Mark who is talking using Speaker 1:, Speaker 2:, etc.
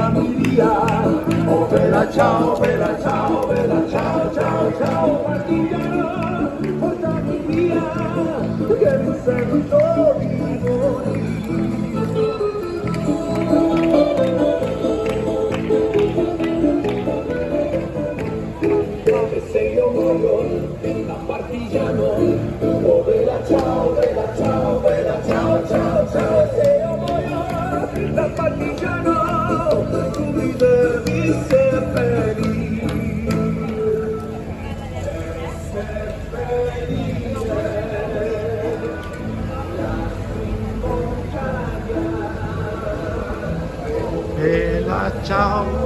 Speaker 1: portami via. Oh bella ciao, bella ciao, bella ciao, ciao, ciao, partigiano, portami via, che mi sento di morire. E se io muoio da partigiano, oh bella ciao, bella ciao, bella ciao, ciao, ciao, e se io muoio da partigiano, tu mi devi seppellire.
Speaker 2: Bella ciao,